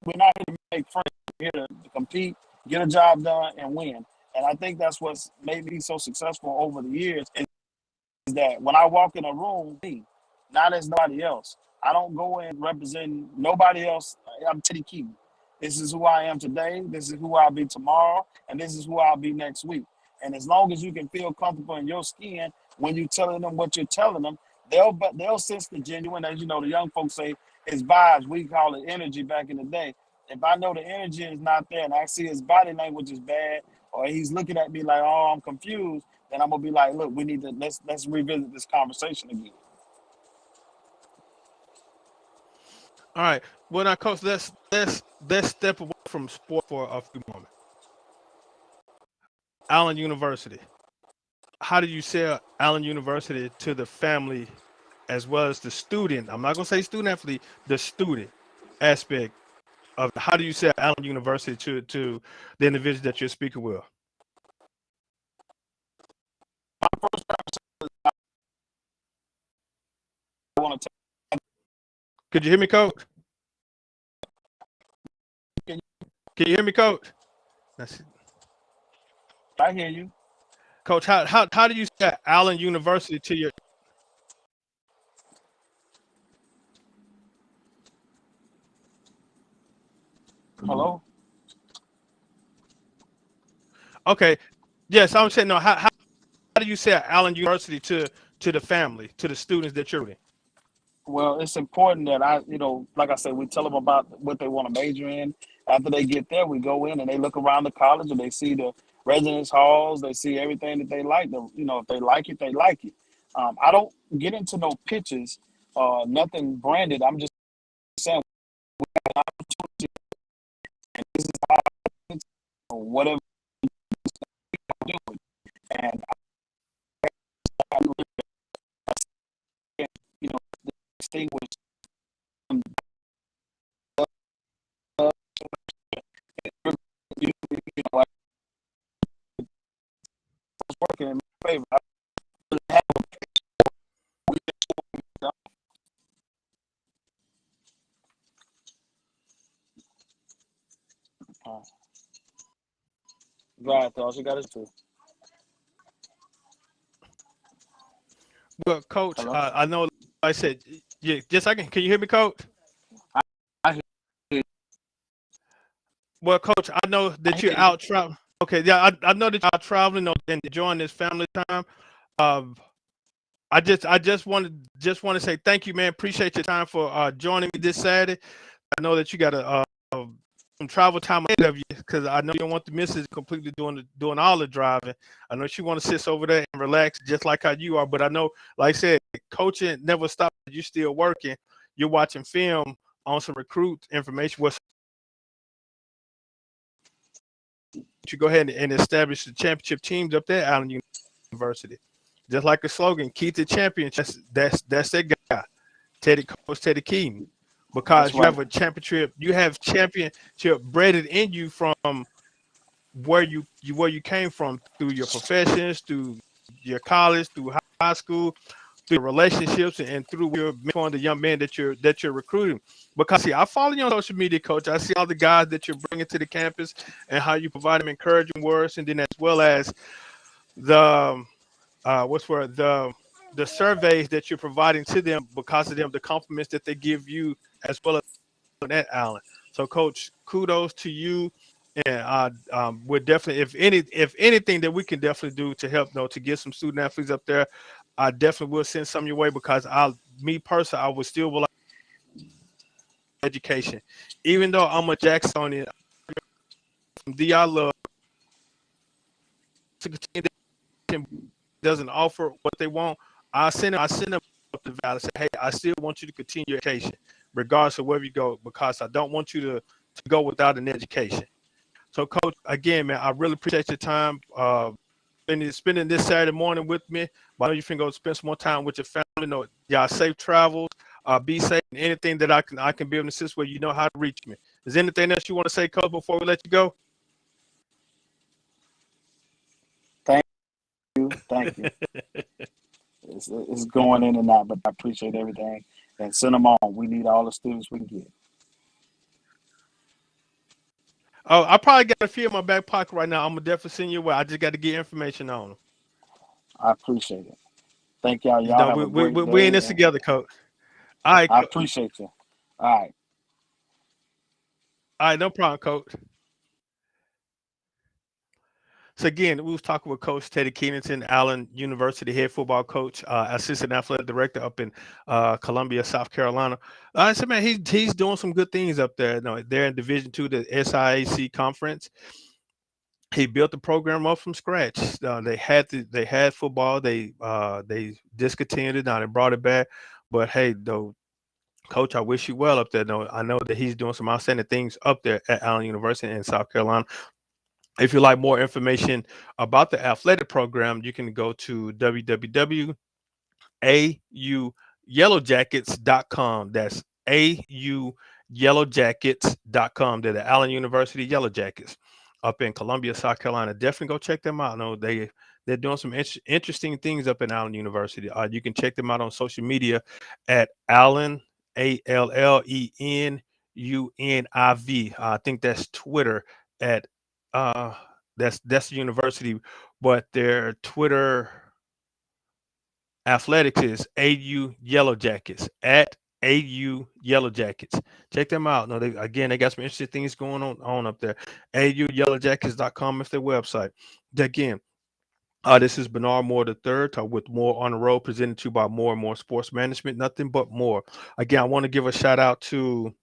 We're not here to make friends. We're here to compete, get a job done, and win. And I think that's what's made me so successful over the years is that when I walk in a room, not as nobody else. I don't go in representing nobody else. I'm Teddy Keaton. This is who I am today. This is who I'll be tomorrow, and this is who I'll be next week. And as long as you can feel comfortable in your skin when you're telling them what you're telling them, they'll sense the genuine. As you know, the young folks say it's vibes. We call it energy back in the day. If I know the energy is not there and I see his body language is bad, or he's looking at me like, oh, I'm confused, then I'm gonna be like, look, we need to let's revisit this conversation again. All right. Well, now, coach, let's step away from sport for a few moments. Allen University. How do you sell Allen University to the family as well as the student? I'm not gonna say student athlete, the student aspect of how do you sell Allen University to the individual that you're speaking with? I want to Could you hear me, coach? Can you hear me, coach? I hear you. Coach, how do you sell Allen University to your? Hello? Okay. Yes, I'm saying no. How do you sell Allen University to the family, to the students that you're with? Well, it's important that like I said, we tell them about what they want to major in. After they get there, we go in and they look around the college and they see the residence halls. They see everything that they like. If they like it, they like it. I don't get into no pictures, nothing branded. I'm just saying this is how it's or whatever I'm doing. And I distinguish I was working in my favor. I really have right, all you got to do. Well, coach, Hello? I know. Like I said, yeah. Just a second. Can you hear me, coach? I hear you. Well, coach, I know that you're out traveling. Okay, yeah, I know that you're out traveling and enjoying this family time. Um, I just want to say thank you, man. Appreciate your time for joining me this Saturday. I know that you got some travel time ahead of you because I know you don't want the missus completely doing all the driving. I know she want to sit over there and relax just like how you are. But I know, like I said, coaching never stops. You're still working. You're watching film on some recruit information. What's you go ahead and establish the championship teams up there at Allen University. Just like the slogan, keep the championship. That's that guy, Coach Teddy Kington. That's Because you right. have a championship, you have championship bred in you from where you came from through your professions, through your college, through high school, through your relationships, and through your mentoring the young man that you're recruiting. Because see, I follow you on social media, coach. I see all the guys that you're bringing to the campus and how you provide them encouraging words, and then as well as the the surveys that you're providing to them because of them, the compliments that they give you as well as that Allen. So, coach, kudos to you, and we're definitely, if anything that we can definitely do to help, to get some student athletes up there, I definitely will send some your way because me personally, I would still like education, even though I'm a Jacksonian from D.I. Love to continue doesn't offer what they want. I send them up the valley. Say, hey, I still want you to continue your education, regardless of wherever you go, because I don't want you to go without an education. So, coach, again, man, I really appreciate your time. Spending this Saturday morning with me. But I know you can go spend some more time with your family. Y'all safe travels. Be safe. And anything that I can be able to assist with, you know how to reach me. Is there anything else you want to say, coach, before we let you go? Thank you. It's going in and out, but I appreciate everything. And send them on. We need all the students we can get. Oh, I probably got a few in my back pocket right now. I'm gonna definitely send you away. I just got to get information on them. I appreciate it. Thank y'all. Y'all have a great We in day. this together, coach. All right, I appreciate you. All right. no problem, coach. So again, we was talking with Coach Teddy Kington, Allen University head football coach, assistant athletic director up in Columbia, South Carolina. I said, man, he's doing some good things up there. No, they're in Division II, the SIAC conference. He built the program up from scratch. They had football. They discontinued it. Now they brought it back. But hey, though, Coach, I wish you well up there. No, I know that he's doing some outstanding things up there at Allen University in South Carolina. If you like more information about the athletic program, you can go to www.auyellowjackets.com. That's auyellowjackets.com. They're the Allen University Yellow Jackets up in Columbia, South Carolina. Definitely go check them out. No, they're doing some interesting things up in Allen University. You can check them out on social media at Allen, ALLENUNIV. I think that's Twitter at uh that's the university, but their Twitter athletics is AU Yellow Jackets at AU Yellow Jackets. Check them out. No, they got some interesting things going on up there. AUYellowJackets.com is their website. Again, this is Bernard Moore III with More on the Road, presented to you by More and More Sports Management. Nothing but more. Again, I want to give a shout out to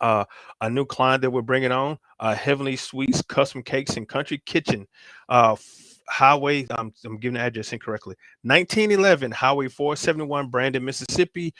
uh, a new client that we're bringing on, Heavenly Sweets Custom Cakes and Country Kitchen, Highway. I'm giving the address incorrectly. 1911 Highway 471, Brandon, Mississippi.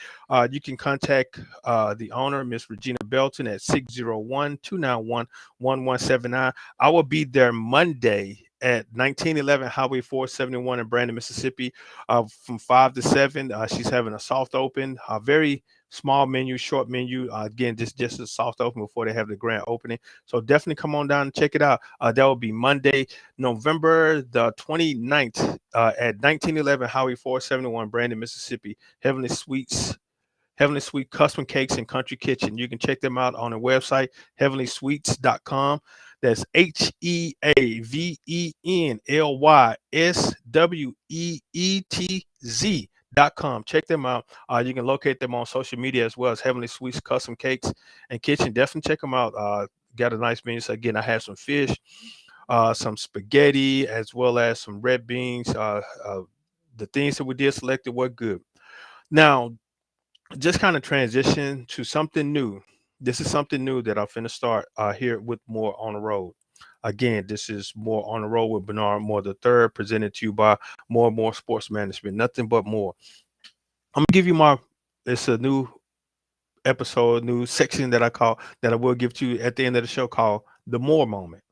You can contact the owner, Miss Regina Belton, at 601-291-1179. I will be there Monday at 1911 Highway 471 in Brandon, Mississippi, from 5 to 7. She's having a soft open, very small menu, short menu. Again, just a soft open before they have the grand opening. So definitely come on down and check it out. That will be Monday, November the 29th at 1911 Highway 471, Brandon, Mississippi. Heavenly Sweet Custom Cakes and Country Kitchen. You can check them out on their website, heavenlysweets.com. That's HEAVENLYSWEETZ.com. Check them out. You can locate them on social media as well as Heavenly Sweets Custom Cakes and Kitchen. Definitely check them out. Got a nice menu. So again, I have some fish, some spaghetti, as well as some red beans. The things that we did selected were good. Now, just kind of transition to something new. This is something new that I'm finna start here with More on the Road. Again, this is More on the Road with Bernard Moore III, presented to you by More and More Sports Management. Nothing but more. I'm gonna give you it's a new episode, new section that I will give to you at the end of the show called the More Moment.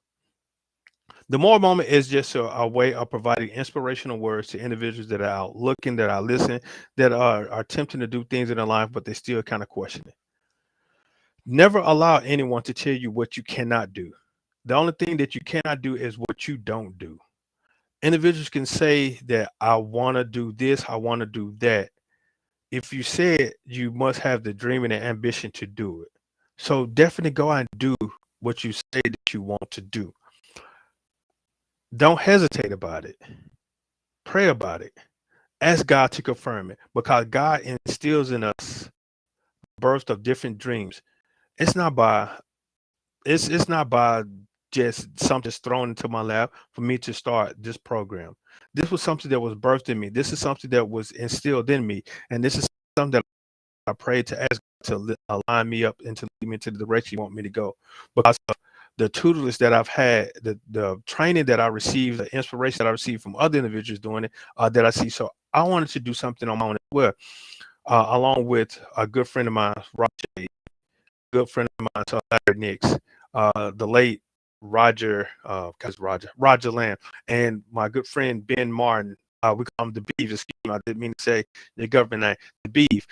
The More Moment is just a way of providing inspirational words to individuals that are out looking, that are listening, that are attempting to do things in their life, but they still kind of question it. Never allow anyone to tell you what you cannot do. The only thing that you cannot do is what you don't do. Individuals can say that I want to do this, I want to do that. If you say it, you must have the dream and the ambition to do it. So definitely go out and do what you say that you want to do. Don't hesitate about it. Pray about it. Ask God to confirm it, because God instills in us birth of different dreams. It's not by it's not by just something just thrown into my lap for me to start this program. This was something that was birthed in me. This is something that was instilled in me, and this is something that I prayed to ask God to align me up and to lead me into the direction you want me to go. Because of the tutelage that I've had, the training that I received, the inspiration that I received from other individuals doing it, that I see. So I wanted to do something on my own as well, along with a good friend of mine, Roger, good friend of mine, so Larry Nix, the late Roger Lamb, and my good friend Ben Martin. We call him the Beef. Excuse me, I didn't mean to say the government name, the Beef.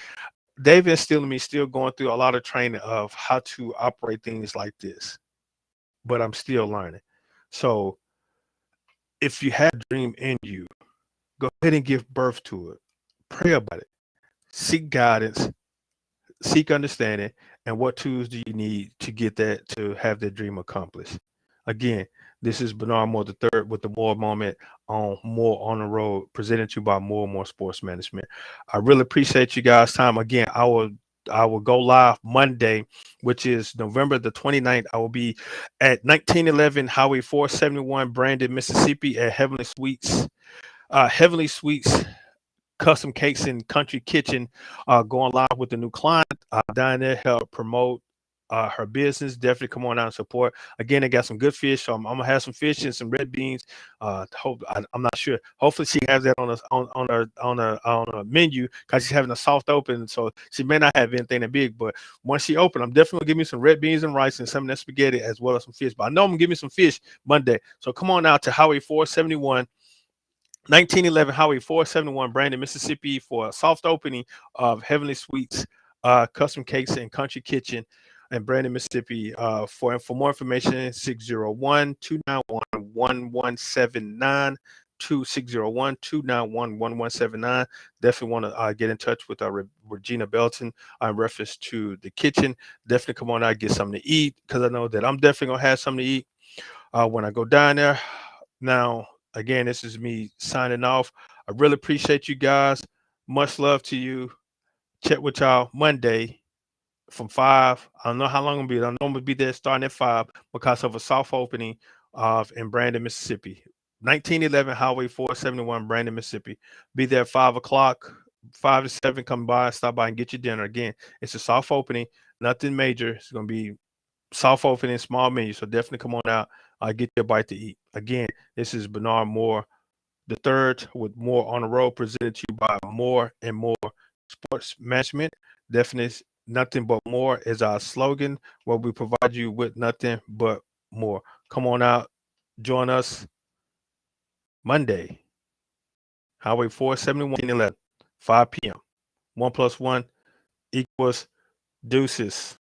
They've instilled in me, still going through a lot of training of how to operate things like this, but I'm still learning. So if you have a dream in you, go ahead and give birth to it. Pray about it. Seek guidance, seek understanding, and what tools do you need to get that, to have that dream accomplished. Again, this is Bernard Moore III with the More Moment on More on the Road, presented to you by More and More Sports Management. I really appreciate you guys' time. Again, I will I will go live Monday, which is November the 29th. I will be at 1911 Highway 471, Brandon, Mississippi, at Heavenly Sweets. Heavenly Sweets Custom Cakes and Country Kitchen, going live with the new client down there, help promote her business. Definitely come on out and support. Again, they got some good fish, so I'm gonna have some fish and some red beans. I'm not sure. Hopefully, she has that on a menu because she's having a soft open, so she may not have anything that big. But once she open, I'm definitely gonna give me some red beans and rice and some of that spaghetti as well as some fish. But I know I'm gonna give me some fish Monday. So come on out to Highway 471. 1911 Highway 471, Brandon, Mississippi, for a soft opening of Heavenly Sweets, Custom Cakes and Country Kitchen in Brandon, Mississippi. For more information, 601-291-1179, 601-291-1179. Definitely want to get in touch with Regina Belton in reference to the kitchen. Definitely come on out, get something to eat, because I know that I'm definitely going to have something to eat when I go down there. Now, again, this is me signing off. I really appreciate you guys. Much love to you. Check with y'all Monday from 5. I don't know how long I'm gonna be. I know I'm gonna be there starting at 5 because of a soft opening in Brandon, Mississippi. 1911 Highway 471, Brandon, Mississippi. Be there at 5 o'clock, 5 to 7. Come by, stop by and get your dinner. Again, it's a soft opening, nothing major. It's gonna be soft opening, small menu. So definitely come on out. Get your bite to eat. Again, this is Bernard Moore the third with More on the Road, presented to you by More and More Sports Management. Definitely, nothing but more is our slogan, where we provide you with nothing but more. Come on out, join us Monday, Highway 471, 5 p.m. 1 + 1 = deuces.